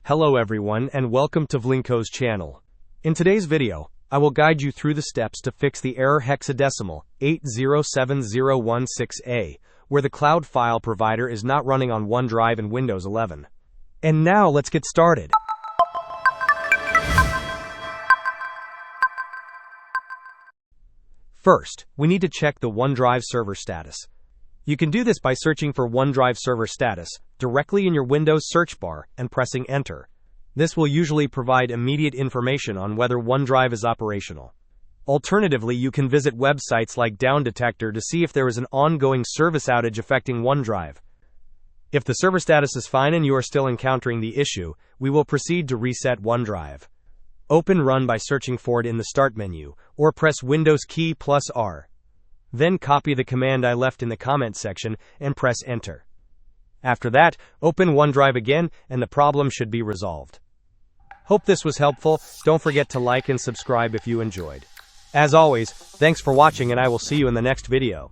Hello everyone and welcome to Vlinko's channel. In today's video, I will guide you through the steps to fix the error hexadecimal 807016A, where the cloud file provider is not running on OneDrive and Windows 11. And now let's get started. First, we need to check the OneDrive server status. You can do this by searching for OneDrive server status directly in your Windows search bar and pressing Enter. This will usually provide immediate information on whether OneDrive is operational. Alternatively, you can visit websites like Down Detector to see if there is an ongoing service outage affecting OneDrive. If the server status is fine and you are still encountering the issue, we will proceed to reset OneDrive. Open Run by searching for it in the Start menu, or press Windows key plus R. Then copy the command I left in the comment section and press Enter. After that, open OneDrive again and the problem should be resolved. Hope this was helpful. Don't forget to like and subscribe if you enjoyed. As always, thanks for watching and I will see you in the next video.